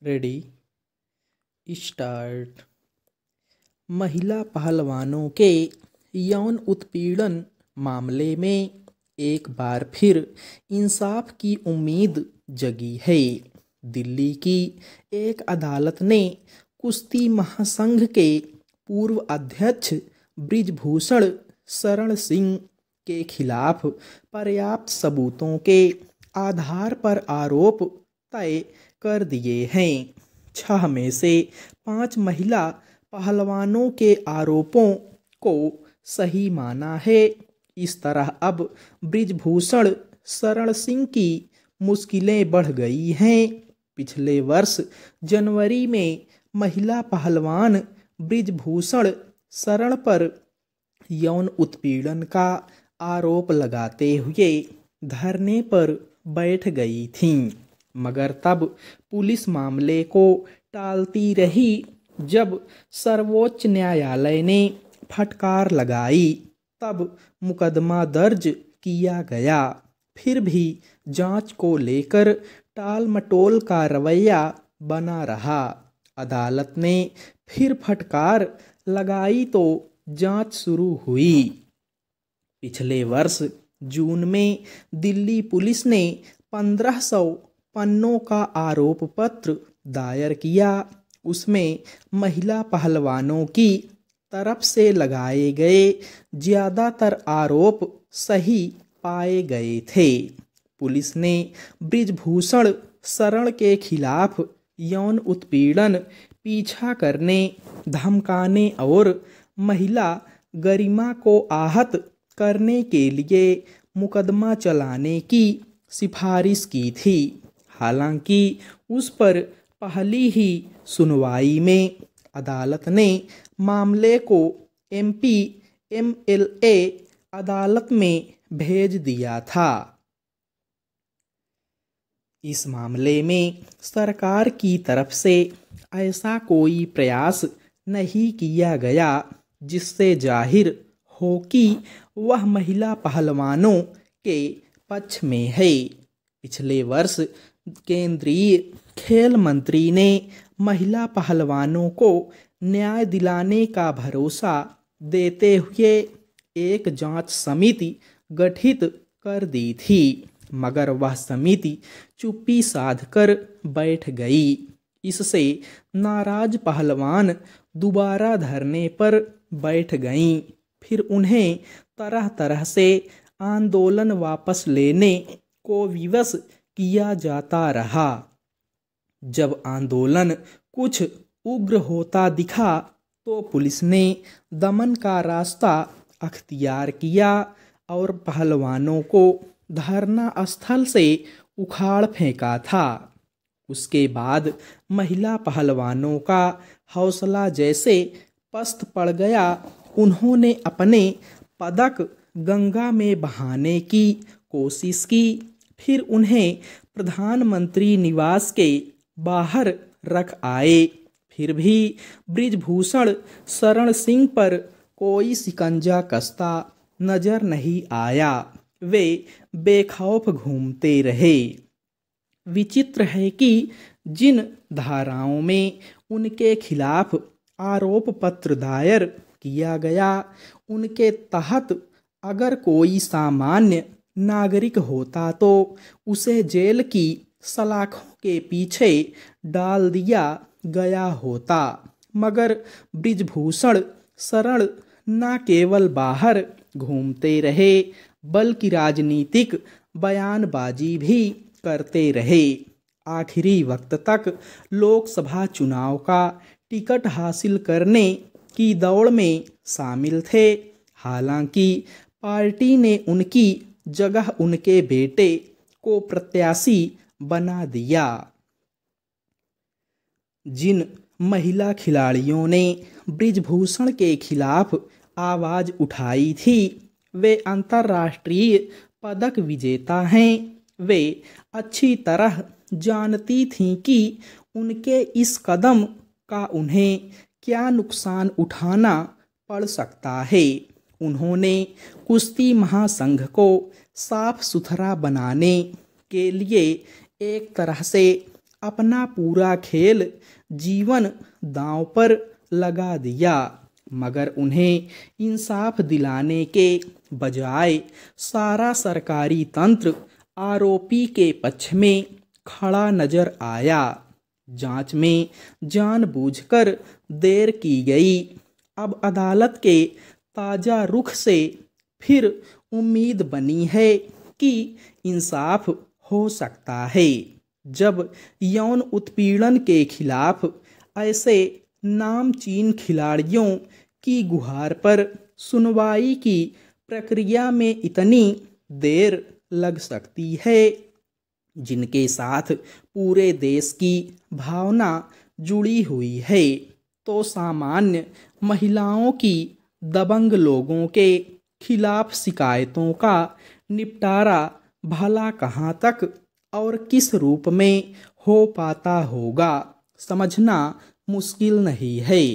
Ready start. महिला पहलवानों के यौन उत्पीड़न मामले में एक बार फिर इंसाफ की उम्मीद जगी है। दिल्ली की एक अदालत ने कुश्ती महासंघ के पूर्व अध्यक्ष बृजभूषण शरण सिंह के खिलाफ पर्याप्त सबूतों के आधार पर आरोप तय कर दिए हैं। 6 में से 5 महिला पहलवानों के आरोपों को सही माना है। इस तरह अब बृजभूषण शरण सिंह की मुश्किलें बढ़ गई हैं। पिछले वर्ष जनवरी में महिला पहलवान बृजभूषण शरण पर यौन उत्पीड़न का आरोप लगाते हुए धरने पर बैठ गई थीं, मगर तब पुलिस मामले को टालती रही। जब सर्वोच्च न्यायालय ने फटकार लगाई तब मुकदमा दर्ज किया गया। फिर भी जांच को लेकर टाल मटोल का रवैया बना रहा। अदालत ने फिर फटकार लगाई तो जांच शुरू हुई। पिछले वर्ष जून में दिल्ली पुलिस ने 1500 पन्नों का आरोप पत्र दायर किया। उसमें महिला पहलवानों की तरफ से लगाए गए ज़्यादातर आरोप सही पाए गए थे। पुलिस ने बृजभूषण शरण के खिलाफ यौन उत्पीड़न, पीछा करने, धमकाने और महिला गरिमा को आहत करने के लिए मुकदमा चलाने की सिफारिश की थी। हालांकि उस पर पहली ही सुनवाई में अदालत ने मामले को एमपी एमएलए अदालत में भेज दिया था। इस मामले में सरकार की तरफ से ऐसा कोई प्रयास नहीं किया गया जिससे जाहिर हो कि वह महिला पहलवानों के पक्ष में है। पिछले वर्ष केंद्रीय खेल मंत्री ने महिला पहलवानों को न्याय दिलाने का भरोसा देते हुए एक जांच समिति गठित कर दी थी, मगर वह समिति चुप्पी साधकर बैठ गई। इससे नाराज पहलवान दोबारा धरने पर बैठ गईं। फिर उन्हें तरह तरह से आंदोलन वापस लेने को विवश किया जाता रहा। जब आंदोलन कुछ उग्र होता दिखा तो पुलिस ने दमन का रास्ता अख्तियार किया और पहलवानों को धरना स्थल से उखाड़ फेंका था। उसके बाद महिला पहलवानों का हौसला जैसे पस्त पड़ गया। उन्होंने अपने पदक गंगा में बहाने की कोशिश की। फिर उन्हें प्रधानमंत्री निवास के बाहर रख आए। फिर भी बृजभूषण शरण सिंह पर कोई शिकंजा कसता नजर नहीं आया। वे बेखौफ घूमते रहे। विचित्र है कि जिन धाराओं में उनके खिलाफ आरोप पत्र दायर किया गया, उनके तहत अगर कोई सामान्य नागरिक होता तो उसे जेल की सलाखों के पीछे डाल दिया गया होता, मगर बृजभूषण शरण न केवल बाहर घूमते रहे बल्कि राजनीतिक बयानबाजी भी करते रहे। आखिरी वक्त तक लोकसभा चुनाव का टिकट हासिल करने की दौड़ में शामिल थे। हालांकि पार्टी ने उनकी जगह उनके बेटे को प्रत्याशी बना दिया। जिन महिला खिलाड़ियों ने बृजभूषण के खिलाफ आवाज उठाई थी वे अंतर्राष्ट्रीय पदक विजेता हैं। वे अच्छी तरह जानती थीं कि उनके इस कदम का उन्हें क्या नुकसान उठाना पड़ सकता है। उन्होंने कुश्ती महासंघ को साफ सुथरा बनाने के लिए एक तरह से अपना पूरा खेल जीवन दांव पर लगा दिया, मगर उन्हें इंसाफ दिलाने के बजाय सारा सरकारी तंत्र आरोपी के पक्ष में खड़ा नजर आया। जांच में जानबूझकर देर की गई। अब अदालत के ताजा रुख से फिर उम्मीद बनी है कि इंसाफ हो सकता है। जब यौन उत्पीड़न के खिलाफ ऐसे नामचीन खिलाड़ियों की गुहार पर सुनवाई की प्रक्रिया में इतनी देर लग सकती है, जिनके साथ पूरे देश की भावना जुड़ी हुई है, तो सामान्य महिलाओं की दबंग लोगों के खिलाफ शिकायतों का निपटारा भला कहाँ तक और किस रूप में हो पाता होगा, समझना मुश्किल नहीं है।